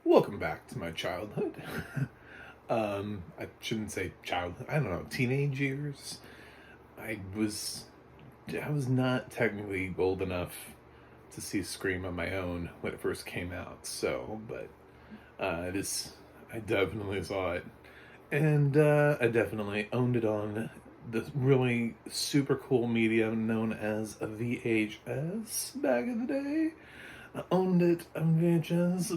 Welcome back to my childhood. I shouldn't say childhood. I don't know, teenage years. I was, I was not technically old enough to see Scream on my own when it first came out. So, but it is. I definitely saw it, and I definitely owned it on the really super cool medium known as a VHS back in the day. I owned it on VHS.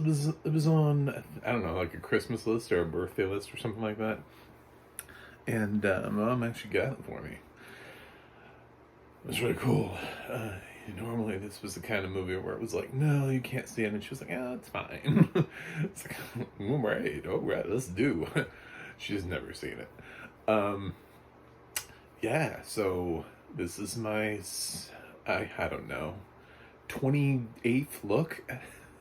It was on, I don't know, like a Christmas list or a birthday list or something like that. And my mom actually got it for me. It was really cool. Normally this was the kind of movie where it was like, no, you can't see it, and she was like, yeah, it's fine. It's like, all right, let's do. She's never seen it. Yeah, so this is my, I don't know, 28th look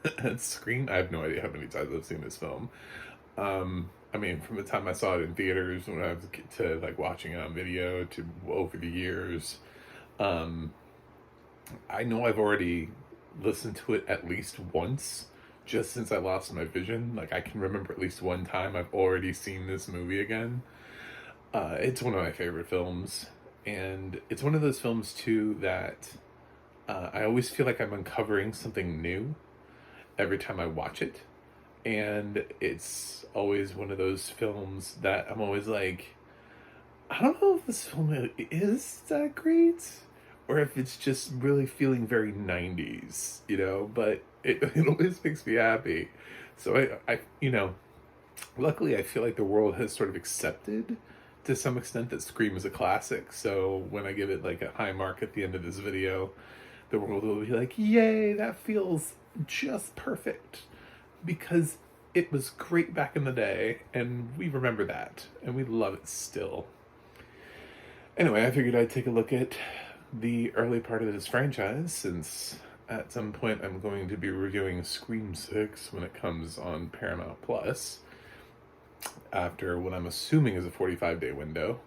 at Scream. I have no idea how many times I've seen this film. I mean, from the time I saw it in theaters when I was a kid to like watching it on video to over the years. I know I've already listened to it at least once just since I lost my vision. Like, I can remember at least one time I've already seen this movie again. It's one of my favorite films, and it's one of those films too that I always feel like I'm uncovering something new every time I watch it. And it's always one of those films that I'm always like, I don't know if this film is that great or if it's just really feeling very 90s, but it always makes me happy. So luckily I feel like the world has sort of accepted to some extent that Scream is a classic. So when I give it like a high mark at the end of this video, the world will be like, yay, that feels just perfect. Because it was great back in the day, and we remember that, and we love it still. Anyway, I figured I'd take a look at the early part of this franchise, since at some point I'm going to be reviewing Scream 6 when it comes on Paramount Plus, after what I'm assuming is a 45-day window.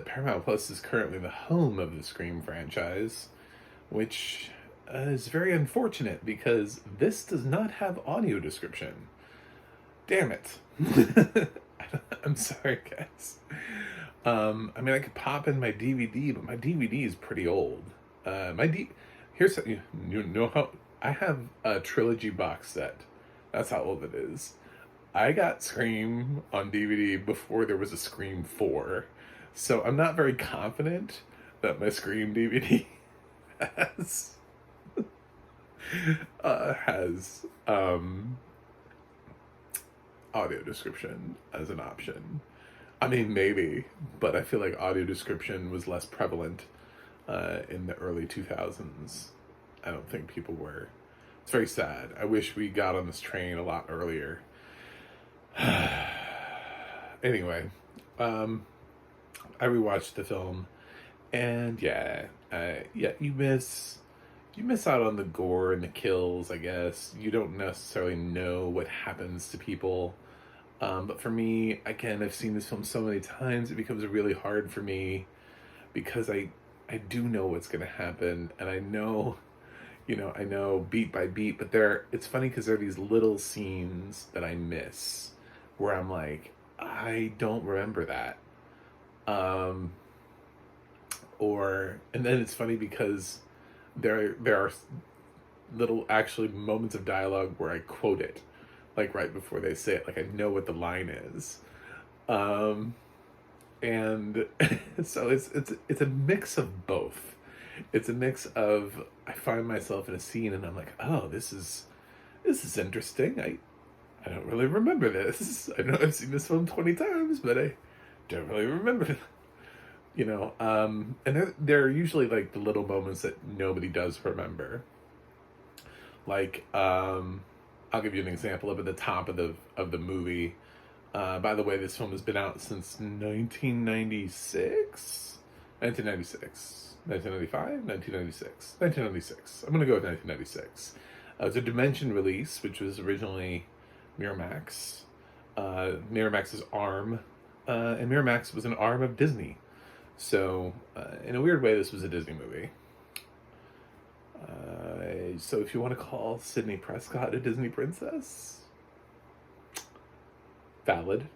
Paramount Plus is currently the home of the Scream franchise, which is very unfortunate because this does not have audio description. Damn it. I'm sorry, guys. I mean, I could pop in my DVD, but my DVD is pretty old. Here's you know how I have a trilogy box set. That's how old it is. I got Scream on DVD before there was a Scream 4. So I'm not very confident that my Scream DVD has audio description as an option. I mean, maybe, but I feel like audio description was less prevalent in the early 2000s. I don't think people were. It's very sad. I wish we got on this train a lot earlier. Anyway, I rewatched the film, and you miss out on the gore and the kills, I guess. You don't necessarily know what happens to people. But for me, again, I've seen this film so many times, it becomes really hard for me because I do know what's going to happen, and I know beat by beat, but it's funny because there are these little scenes that I miss where I'm like, I don't remember that. And then it's funny because there are little actually moments of dialogue where I quote it, like right before they say it, like I know what the line is. And so it's a mix of both. It's a mix of, I find myself in a scene and I'm like, oh, this is interesting. I don't really remember this. I know I've seen this film 20 times, but I don't really remember. And they're usually like the little moments that nobody does remember. Like, I'll give you an example of at the top of the movie. By the way, this film has been out since 1996? 1996. 1995? 1996. 1996. I'm going to go with 1996. It was a Dimension release, which was originally Miramax. Miramax's arm. And Miramax was an arm of Disney. So, in a weird way, this was a Disney movie. So if you want to call Sydney Prescott a Disney princess, valid.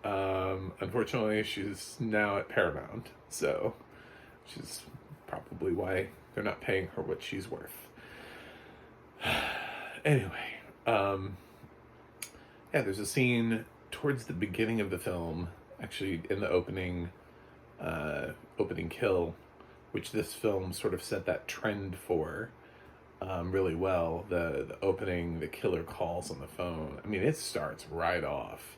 Unfortunately, she's now at Paramount, so she's probably why they're not paying her what she's worth. Anyway, yeah, there's a scene towards the beginning of the film, actually in the opening kill, which this film sort of set that trend for really well. The opening, the killer calls on the phone. I mean, it starts right off.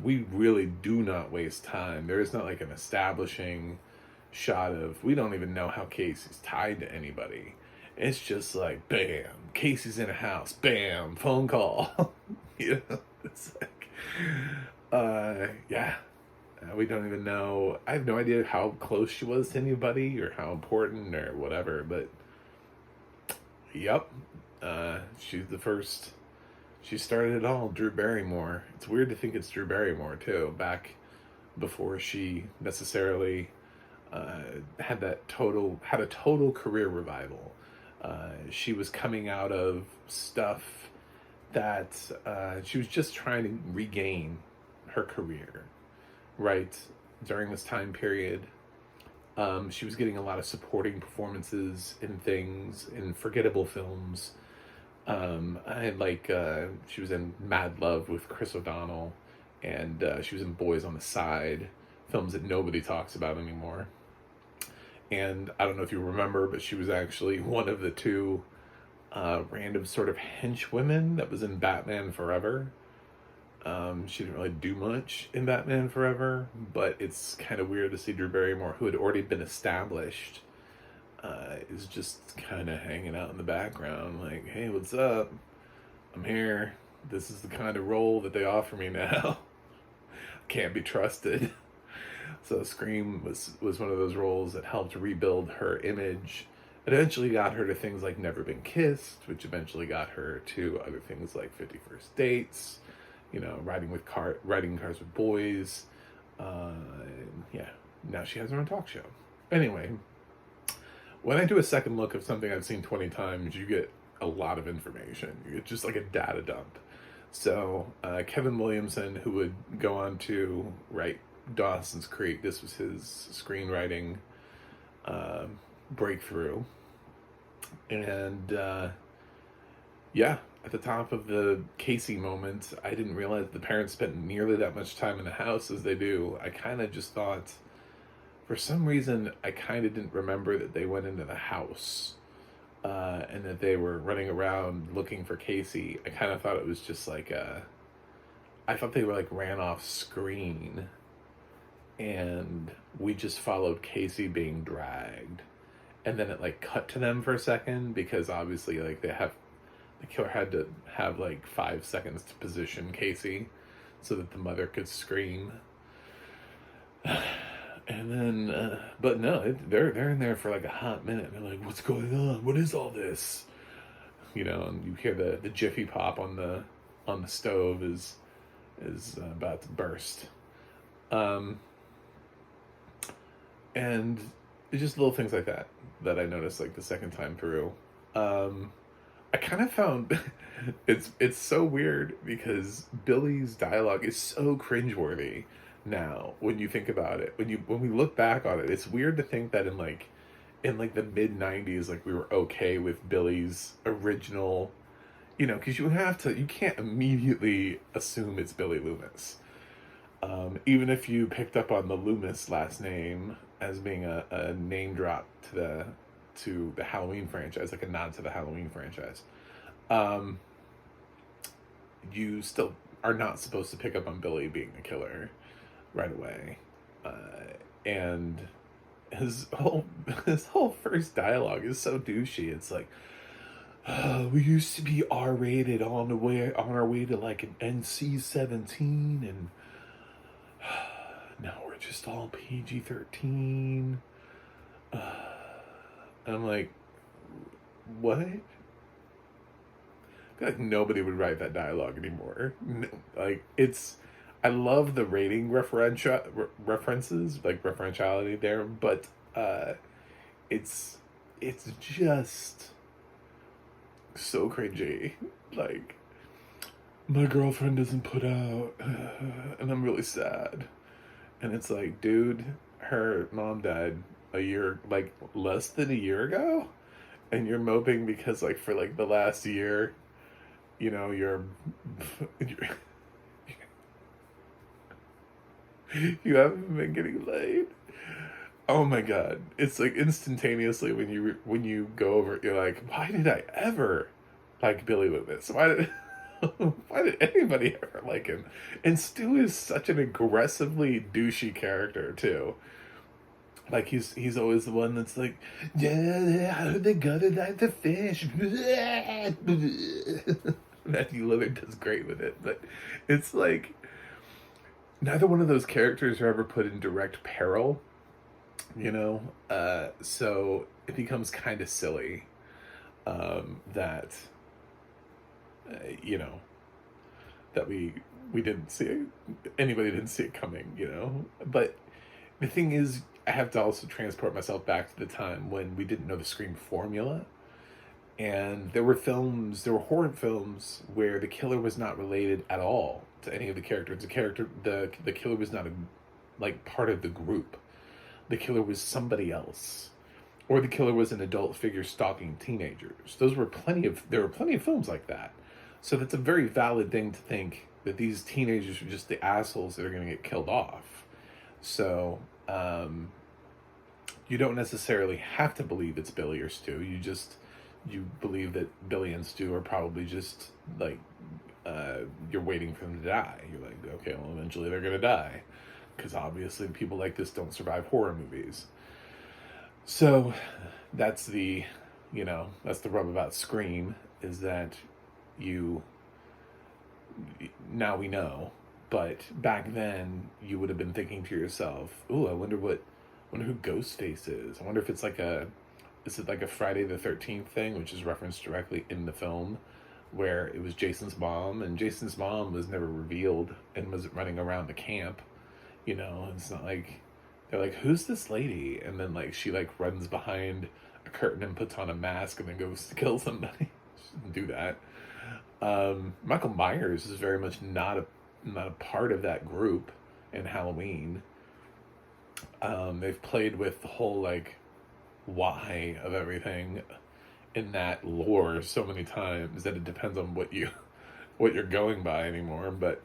We really do not waste time. There is not like an establishing shot of, we don't even know how Casey's tied to anybody. It's just like, bam, Casey's in a house, bam, phone call. It's like, yeah. We don't even know. I have no idea how close she was to anybody or how important or whatever, but yep. She's the first. She started it all, Drew Barrymore. It's weird to think it's Drew Barrymore, too, back before she necessarily had a total career revival. She was coming out of stuff that she was just trying to regain her career, right? During this time period, she was getting a lot of supporting performances in things, in forgettable films. She was in Mad Love with Chris O'Donnell, and she was in Boys on the Side, films that nobody talks about anymore. And I don't know if you remember, but she was actually one of the two random sort of henchwomen that was in Batman Forever. She didn't really do much in Batman Forever, but it's kind of weird to see Drew Barrymore, who had already been established, is just kind of hanging out in the background, like, hey, what's up? I'm here. This is the kind of role that they offer me now. Can't be trusted. So Scream was one of those roles that helped rebuild her image. It eventually got her to things like Never Been Kissed, which eventually got her to other things like 50 First Dates, riding cars with boys. Yeah, now she has her own talk show. Anyway, when I do a second look of something I've seen 20 times, you get a lot of information. You get just like a data dump. So Kevin Williamson, who would go on to write Dawson's Creek, this was his screenwriting breakthrough. And yeah, at the top of the Casey moment, I didn't realize the parents spent nearly that much time in the house as they do. I kind of just thought, for some reason, I kind of didn't remember that they went into the house and that they were running around looking for Casey. I kind of thought it was just like I thought they were like ran off screen, and we just followed Casey being dragged. And then it like cut to them for a second, because obviously like the killer had to have like 5 seconds to position Casey so that the mother could scream. And then, but no, they're in there for like a hot minute. They're like, "What's going on? What is all this?" And you hear the Jiffy Pop on the stove is about to burst. And it's just little things like that I noticed like the second time through. I kind of found it's so weird because Billy's dialogue is so cringeworthy now when you think about it. When we look back on it, it's weird to think that in the mid 90s, like, we were okay with Billy's original, because you can't immediately assume it's Billy Loomis. Even if you picked up on the Loomis last name as being a name drop to the Halloween franchise, like a nod to the Halloween franchise, you still are not supposed to pick up on Billy being the killer right away. And his whole first dialogue is so douchey. It's like, we used to be R-rated on our way to like an NC-17, and now we're just all PG-13. I'm like, what? I feel like nobody would write that dialogue anymore. Like, I love the rating references, like referentiality there, but it's just so cringy. Like, my girlfriend doesn't put out, and I'm really sad. And it's like, dude, her mom died a year, like less than a year ago, and you're moping because, like, for like the last year, you're you haven't been getting laid. Oh my god, it's like instantaneously when you go over it, you're like, why did I ever like Billy Loomis? Why did why did anybody ever like him? And Stu is such an aggressively douchey character too. Like he's always the one that's like, yeah, how they got it like the fish. Matthew Lillard does great with it, but it's like neither one of those characters are ever put in direct peril, so it becomes kind of silly that you know that we didn't see it, anybody didn't see it coming, but the thing is, I have to also transport myself back to the time when we didn't know the Scream formula. And there were horror films where the killer was not related at all to any of the characters. The killer was not like part of the group. The killer was somebody else, or the killer was an adult figure stalking teenagers. There were plenty of films like that. So that's a very valid thing to think that these teenagers are just the assholes that are going to get killed off. So you don't necessarily have to believe it's Billy or Stu. You believe that Billy and Stu are probably just like you're waiting for them to die. You're like, okay, well, eventually they're gonna die, because obviously people like this don't survive horror movies. So that's the rub about Scream, is that now we know, but back then you would have been thinking to yourself, ooh, I wonder who Ghostface is. I wonder if it's like is it like a Friday the 13th thing, which is referenced directly in the film, where it was Jason's mom, and Jason's mom was never revealed and was running around the camp. It's not like they're like, who's this lady? And then like she like runs behind a curtain and puts on a mask and then goes to kill somebody. She didn't do that. Michael Myers is very much not a part of that group in Halloween. They've played with the whole like why of everything in that lore so many times that it depends on what you're going by anymore. But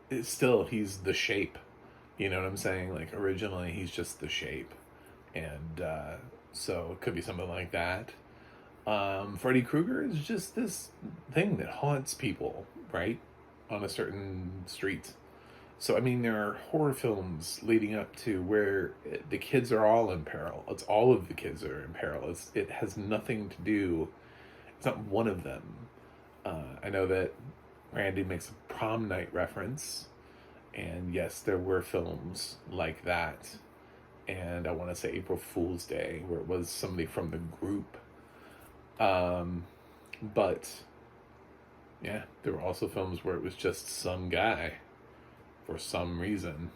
it's still, he's the shape. You know what I'm saying? Like originally he's just the shape. And so it could be something like that. Freddy Krueger is just this thing that haunts people, right? On a certain street. So, I mean, there are horror films leading up to where the kids are all in peril. It's all of the kids that are in peril. It has nothing to do, it's not one of them. I know that Randy makes a prom night reference, and yes, there were films like that. And I want to say April Fool's Day, where it was somebody from the group. But, yeah, there were also films where it was just some guy for some reason.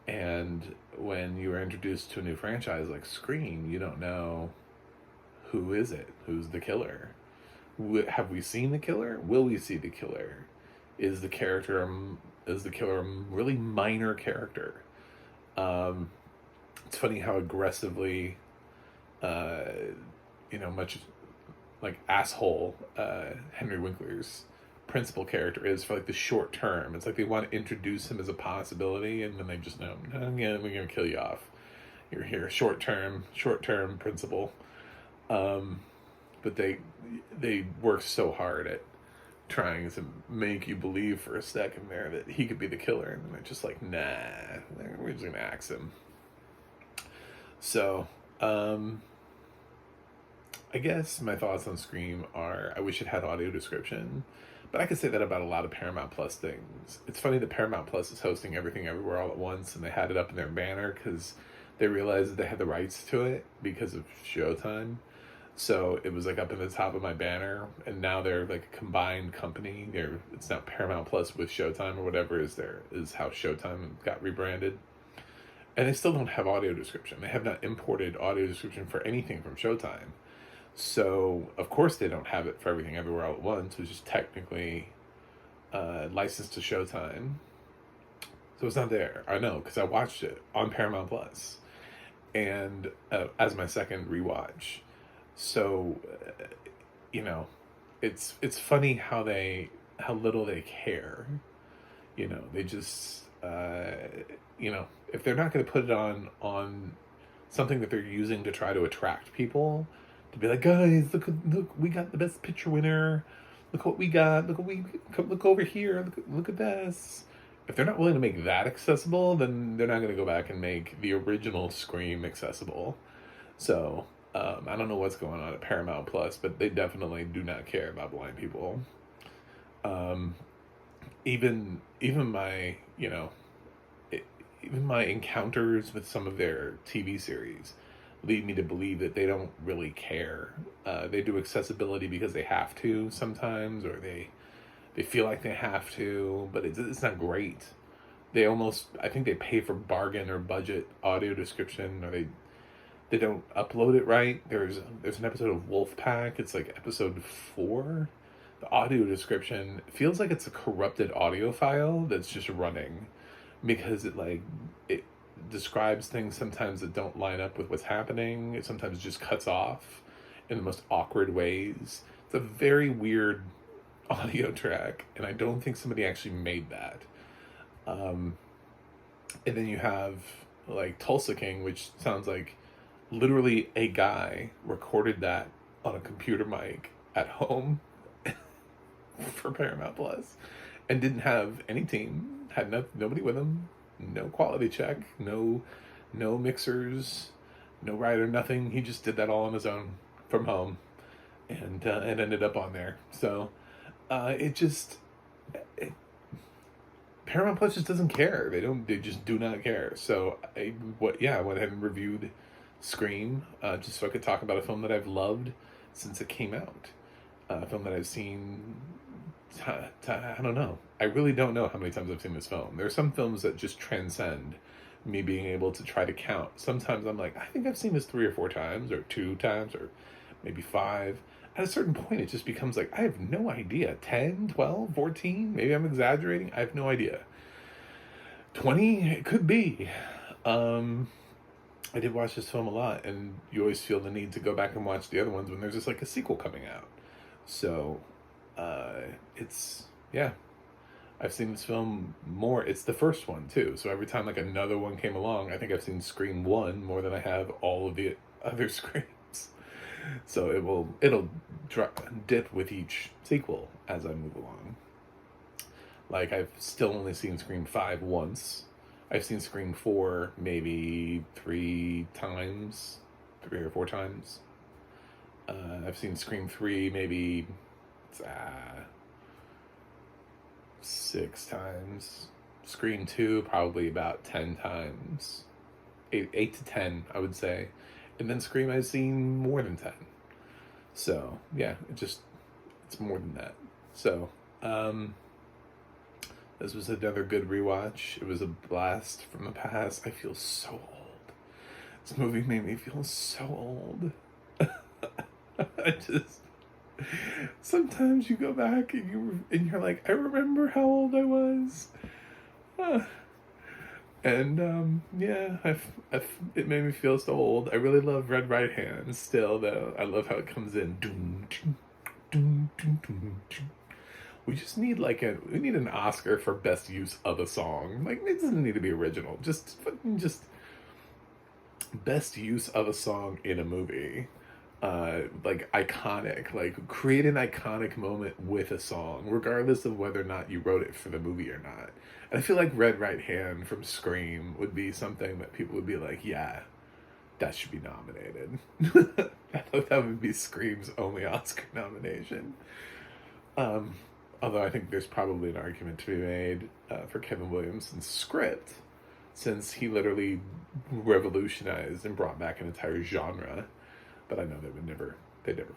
And when you are introduced to a new franchise like Scream, you don't know who is it, who's the killer. Have we seen the killer? Will we see the killer? Is the killer a really minor character? It's funny how aggressively much like asshole Henry Winkler's principal character is for like the short term. It's like they want to introduce him as a possibility, and then they just know, yeah, we're gonna kill you off. You're here, short term principal. But they work so hard at trying to make you believe for a second there that he could be the killer, and they're just like, nah, we're just gonna axe him. So, I guess my thoughts on Scream are, I wish it had audio description, but I could say that about a lot of Paramount Plus things. It's funny that Paramount Plus is hosting Everything Everywhere All at Once, and they had it up in their banner because they realized that they had the rights to it because of Showtime. So it was like up in the top of my banner, and now they're like a combined company. It's now Paramount Plus with Showtime or whatever is how Showtime got rebranded. And they still don't have audio description. They have not imported audio description for anything from Showtime. So, of course, they don't have it for everything everywhere all at once, which is technically licensed to Showtime. So it's not there. I know, because I watched it on Paramount Plus, and as my second rewatch. So, you know, it's funny how little they care. They just if they're not going to put it on something that they're using to try to attract people, to be like, guys, look, we got the best picture winner. Look what we got. Look over here. Look at this. If they're not willing to make that accessible, then they're not going to go back and make the original Scream accessible. So I don't know what's going on at Paramount Plus, but they definitely do not care about blind people. Um, even my even my encounters with some of their TV series lead me to believe that they don't really care. They do accessibility because they have to sometimes, or they feel like they have to, but it's not great. I think they pay for bargain or budget audio description, or they don't upload it right. There's an episode of Wolfpack. It's like episode 4. The audio description feels like it's a corrupted audio file that's just running, because it describes things sometimes that don't line up with what's happening. It sometimes just cuts off in the most awkward ways. It's a very weird audio track, and I don't think somebody actually made that. And then you have like Tulsa King, which sounds like literally a guy recorded that on a computer mic at home for Paramount Plus, and didn't have any team, had nobody with him, no quality check, no mixers, no writer, nothing. He just did that all on his own from home, and ended up on there. So Paramount Plus just doesn't care. They just do not care. So I went ahead and reviewed Scream, just so I could talk about a film that I've loved since it came out. A film that I've seen, I don't know. I really don't know how many times I've seen this film. There are some films that just transcend me being able to try to count. Sometimes I'm like, I think I've seen this 3 or 4 times, or 2 times, or maybe 5. At a certain point, it just becomes like, I have no idea. 10, 12, 14? Maybe I'm exaggerating. I have no idea. 20? It could be. I did watch this film a lot, and you always feel the need to go back and watch the other ones when there's just like a sequel coming out. So, I've seen this film more. It's the first one too. So every time like another one came along, I think I've seen Scream 1 more than I have all of the other Screams. So it'll dip with each sequel as I move along. Like, I've still only seen Scream 5 once. I've seen Scream 4 maybe 3 or 4 times. I've seen Scream 3 maybe 6 times. Scream 2 probably about 10 times. 8 to 10, I would say. And then Scream I've seen more than 10. So, yeah, it's more than that. So, this was another good rewatch. It was a blast from the past. I feel so old. This movie made me feel so old. Sometimes you go back and you're like, I remember how old I was. And it made me feel so old. I really love Red Right Hand still, though. I love how it comes in. We just need we need an Oscar for best use of a song. Like, it doesn't need to be original. Just best use of a song in a movie. Iconic. Like, create an iconic moment with a song, regardless of whether or not you wrote it for the movie or not. And I feel like Red Right Hand from Scream would be something that people would be like, yeah, that should be nominated. I thought that would be Scream's only Oscar nomination. Although I think there's probably an argument to be made for Kevin Williamson's script, since he literally revolutionized and brought back an entire genre. But I know they'd never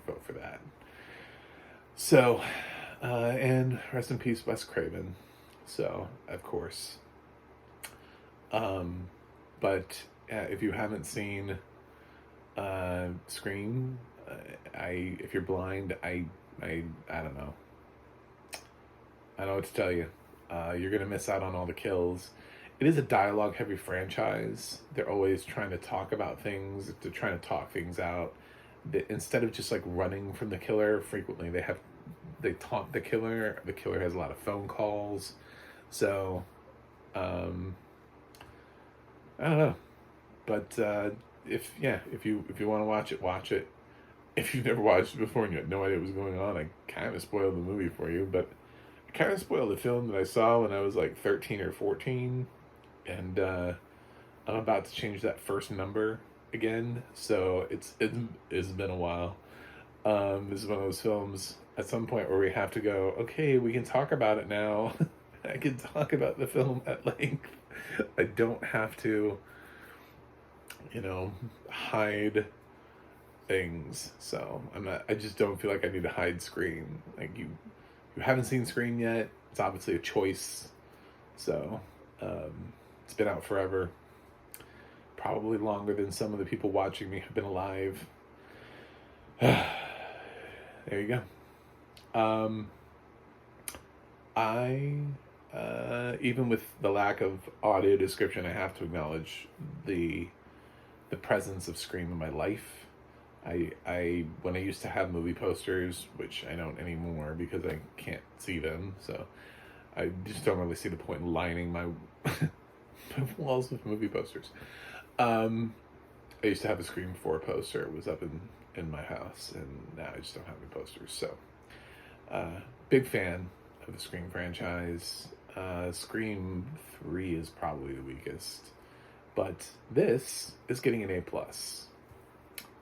vote for that. So, and rest in peace, Wes Craven. So, of course. But But if you haven't seen Scream, if you're blind, I don't know. I don't know what to tell you. You're gonna miss out on all the kills. It is a dialogue-heavy franchise. They're always trying to talk about things. They're trying to talk things out. Instead of just like running from the killer, frequently they taunt the killer. The killer has a lot of phone calls. So, I don't know. But if you want to watch it. If you've never watched it before and you had no idea what was going on, I kind of spoiled the movie for you. But I kind of spoiled the film that I saw when I was like 13 or 14, and I'm about to change that first number again. So it's been a while. This is one of those films at some point where we have to go, okay, we can talk about it now. I can talk about the film at length. I don't have to, hide things. So I just don't feel like I need to hide Scream. Like you haven't seen Scream yet. It's obviously a choice. So, it's been out forever. Probably longer than some of the people watching me have been alive. There you go. Even with the lack of audio description, I have to acknowledge the presence of Scream in my life. When I used to have movie posters, which I don't anymore because I can't see them, so I just don't really see the point in lining my walls with movie posters. I used to have a Scream 4 poster. It was up in my house, and now I just don't have any posters. So, big fan of the Scream franchise. Scream 3 is probably the weakest, but this is getting an A+.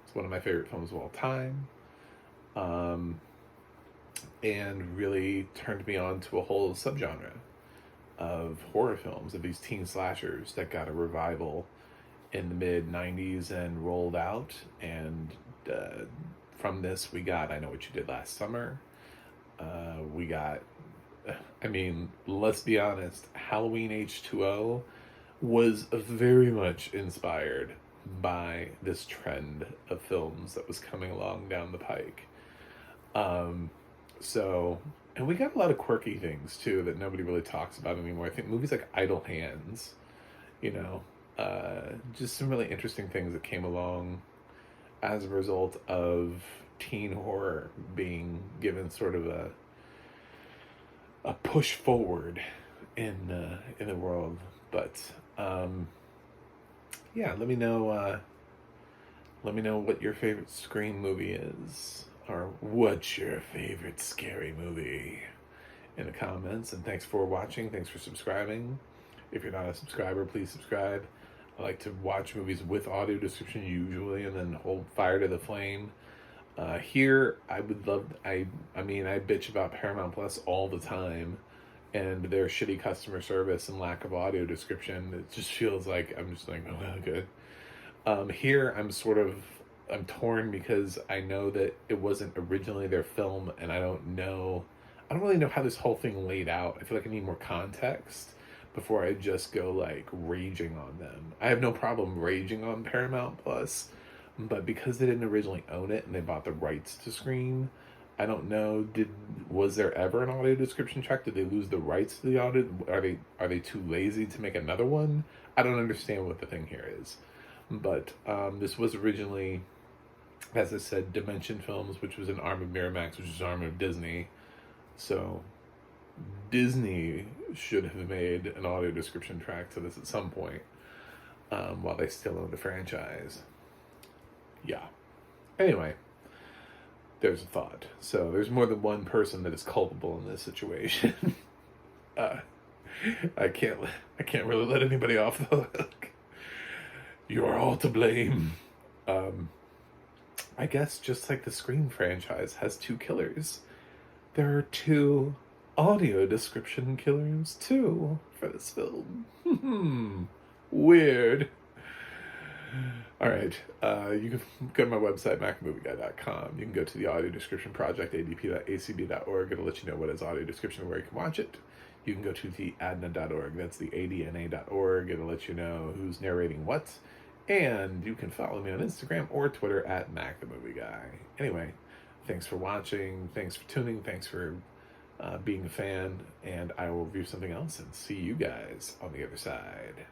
It's one of my favorite films of all time, and really turned me on to a whole subgenre of horror films, of these teen slashers that got a revival in the mid-90s and rolled out. And from this, we got I Know What You Did Last Summer. We got, let's be honest, Halloween H2O was very much inspired by this trend of films that was coming along down the pike. And we got a lot of quirky things too that nobody really talks about anymore. I think movies like Idle Hands, just some really interesting things that came along as a result of teen horror being given sort of a push forward in the world. But yeah, let me know what your favorite Scream movie is, or what's your favorite scary movie, in the comments. And thanks for watching. Thanks for subscribing. If you're not a subscriber, please subscribe. I like to watch movies with audio description usually, and then hold fire to the flame. Here, I would love. I bitch about Paramount Plus all the time, and their shitty customer service and lack of audio description. It just feels like I'm just like, oh, good. Here, I'm torn because I know that it wasn't originally their film, and I don't really know how this whole thing laid out. I feel like I need more context before I just go like raging on them. I have no problem raging on Paramount Plus, but because they didn't originally own it and they bought the rights to Scream, I don't know. Was there ever an audio description track? Did they lose the rights to the audio? Are they too lazy to make another one? I don't understand what the thing here is. But this was originally, as I said, Dimension Films, which was an arm of Miramax, which is an arm of Disney. So Disney should have made an audio description track to this at some point, while they still own the franchise. Yeah. Anyway, there's a thought. So there's more than one person that is culpable in this situation. I can't really let anybody off the hook. You are all to blame. I guess just like the Scream franchise has two killers, there are two audio description killers too for this film. Weird. Alright, you can go to my website, macmoviiguy.com. You can go to the audio description project, adp.acb.org. It'll let you know what is audio description and where you can watch it. you can go to the ADNA.org. That's the ADNA.org. It'll let you know who's narrating what. And you can follow me on Instagram or Twitter at Mac the Movie Guy. Anyway, thanks for watching. Thanks for tuning. Thanks for being a fan. And I will review something else and see you guys on the other side.